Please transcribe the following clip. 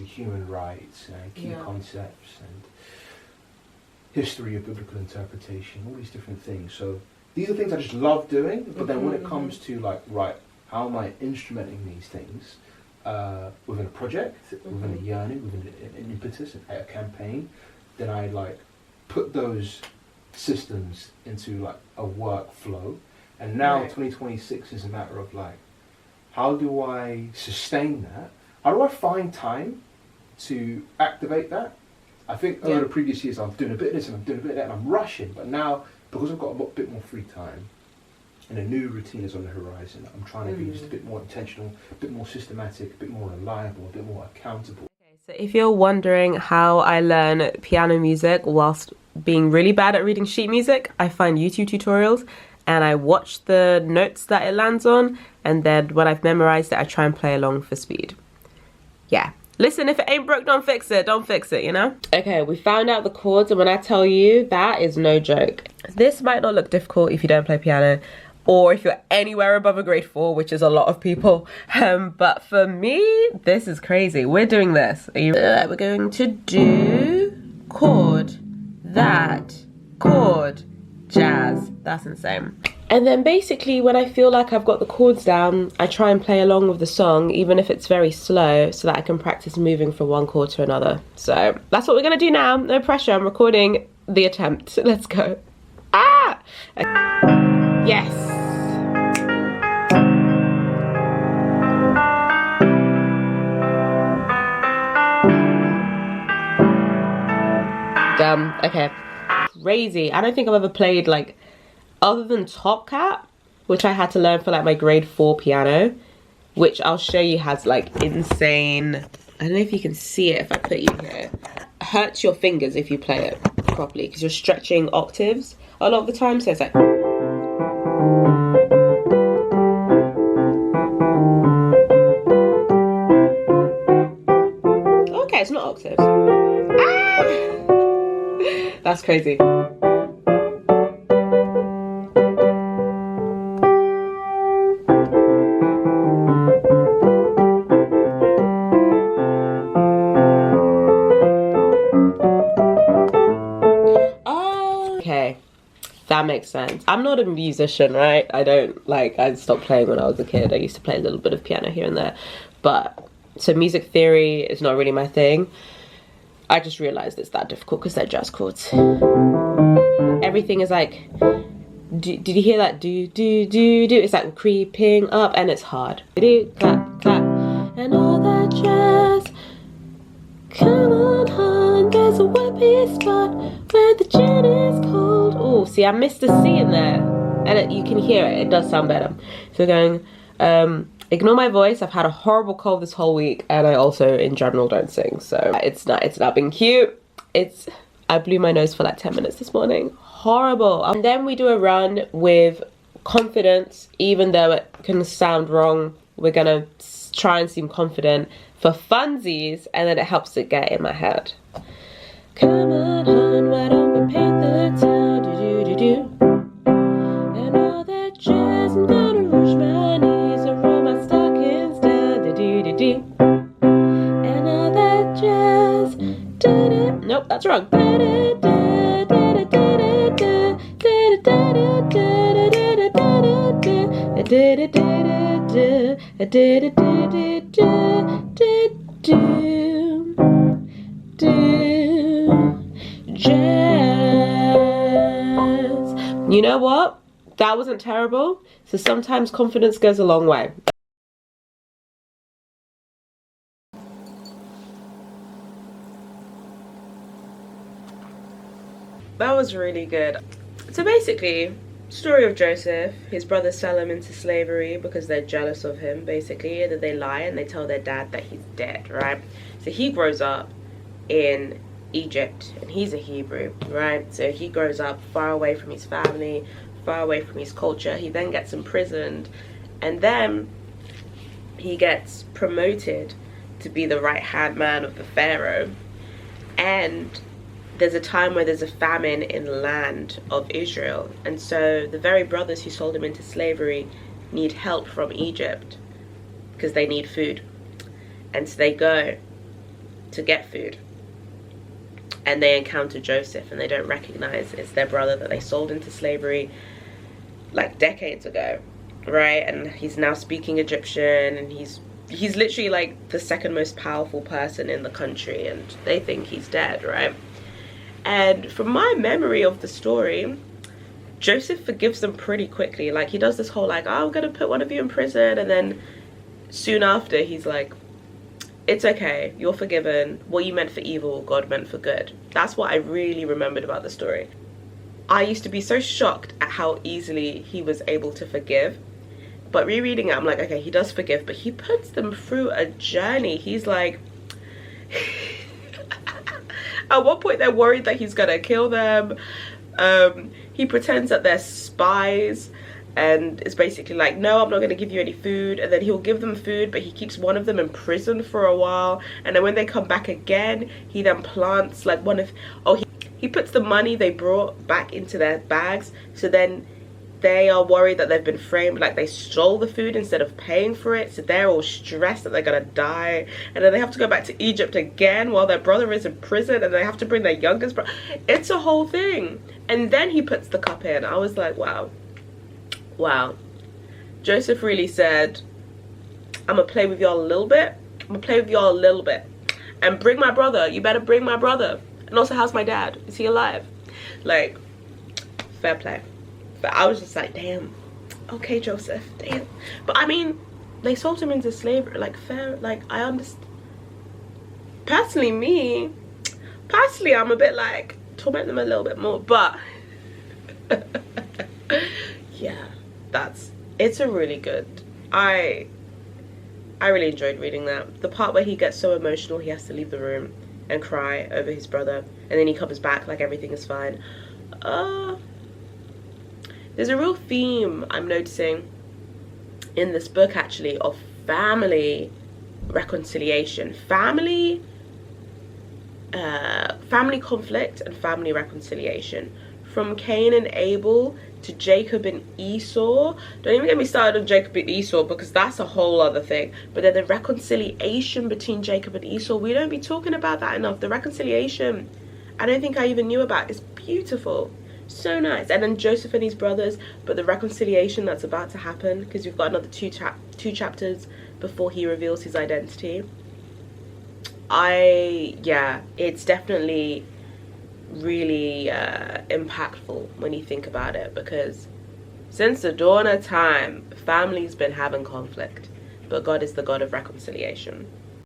human rights and key concepts and history of biblical interpretation, all these different things. So these are things I just love doing, but then when it comes to like, right, how am I instrumenting these things within a project, within a yearning, within an impetus, a campaign, then I like put those systems into like a workflow. And now 2026 is a matter of like, how do I sustain that? How do I find time to activate that? I think over the previous years I'm doing a bit of this and I'm doing a bit of that and I'm rushing, but now because I've got a bit more free time and a new routine is on the horizon, I'm trying to be just a bit more intentional, a bit more systematic, a bit more reliable, a bit more accountable. So if you're wondering how I learn piano music whilst being really bad at reading sheet music, I find YouTube tutorials and I watch the notes that it lands on, and then when I've memorized it, I try and play along for speed. Yeah. Listen, if it ain't broke, don't fix it. Don't fix it, you know? Okay, we found out the chords, and when I tell you, that is no joke. This might not look difficult if you don't play piano, or if you're anywhere above a grade 4, which is a lot of people. But for me, this is crazy. We're doing this. We're going to do chord, that, chord, jazz. That's insane. And then basically when I feel like I've got the chords down, I try and play along with the song, even if it's very slow, so that I can practice moving from one chord to another. So that's what we're gonna do now. No pressure, I'm recording the attempt. Let's go. Ah! Yes. Okay. Crazy. I don't think I've ever played like, other than Top Cat, which I had to learn for like my grade 4 piano, which I'll show you has like insane, I don't know if you can see it if I put you here, hurts your fingers if you play it properly because you're stretching octaves a lot of the time, so it's like, okay, it's not octaves. Ah! That's crazy. That makes sense. I'm not a musician, right? I stopped playing when I was a kid. I used to play a little bit of piano here and there. But, so music theory is not really my thing. I just realized it's that difficult because they're jazz chords. Everything is like, did you hear that? Do, do, do, do. It's like creeping up and it's hard. Do, clap, clap. And all that jazz. Come on, hon, there's a whippy spot where the gin is cold. Oh, see, I missed a C in there. And you can hear it. It does sound better. So we're going, ignore my voice. I've had a horrible cold this whole week. And I also, in general, don't sing. So it's not being cute. I blew my nose for like 10 minutes this morning. Horrible. And then we do a run with confidence. Even though it can sound wrong, we're going to try and seem confident for funsies, and then it helps it get in my head. Come on, hon, why don't we paint the town? Do-do-do-do. And all that jazz, I'm gonna rouge my knees and roll my stockings down. Do-do-do-do. And all that jazz. Do-do. Nope, that's wrong. Jazz. You know what? That wasn't terrible. So sometimes confidence goes a long way. That was really good. So basically, story of Joseph. His brothers sell him into slavery because they're jealous of him, basically. That they lie and they tell their dad that he's dead, right? So he grows up in Egypt and he's a Hebrew, right? So he grows up far away from his family, far away from his culture. He then gets imprisoned and then he gets promoted to be the right-hand man of the Pharaoh. And there's a time where there's a famine in the land of Israel, and so the very brothers who sold him into slavery need help from Egypt because they need food. And so they go to get food. And they encounter Joseph, and they don't recognize it's their brother that they sold into slavery like decades ago, right? And he's now speaking Egyptian, and he's literally like the second most powerful person in the country, and they think he's dead, right? And from my memory of the story, Joseph forgives them pretty quickly. Like, he does this whole like, oh, I'm gonna put one of you in prison, and then soon after he's like, it's okay, you're forgiven. What you meant for evil, God meant for good. That's what I really remembered about the story. I used to be so shocked at how easily he was able to forgive. But rereading it, I'm like, okay, he does forgive, but he puts them through a journey. He's like, at one point they're worried that he's gonna kill them. He pretends that they're spies, and it's basically like, no, I'm not going to give you any food. And then he'll give them food, but he keeps one of them in prison for a while. And then when they come back again, he then plants like he puts the money they brought back into their bags. So then they are worried that they've been framed, like they stole the food instead of paying for it. So they're all stressed that they're going to die. And then they have to go back to Egypt again while their brother is in prison. And they have to bring their youngest brother. It's a whole thing. And then he puts the cup in. I was like, wow. Wow. Joseph really said, I'm gonna play with y'all a little bit. I'm gonna play with y'all a little bit. And bring my brother. You better bring my brother. And also, how's my dad? Is he alive? Like, fair play. But I was just like, damn. Okay, Joseph. Damn. But I mean, they sold him into slavery. Like, fair. Like, I understand. Personally, I'm a bit like, torment them a little bit more. But, yeah. It's a really good, I really enjoyed reading that. The part where he gets so emotional he has to leave the room and cry over his brother, and then he comes back like everything is fine. There's a real theme I'm noticing in this book actually of family reconciliation, family conflict and family reconciliation. From Cain and Abel to Jacob and Esau. Don't even get me started on Jacob and Esau, because that's a whole other thing. But then the reconciliation between Jacob and Esau, we don't be talking about that enough. The reconciliation, I don't think I even knew about. It's beautiful. So nice. And then Joseph and his brothers, but the reconciliation that's about to happen, because we've got another two chapters before he reveals his identity. It's definitely really impactful when you think about it, because since the dawn of time, family's been having conflict, but God is the God of reconciliation.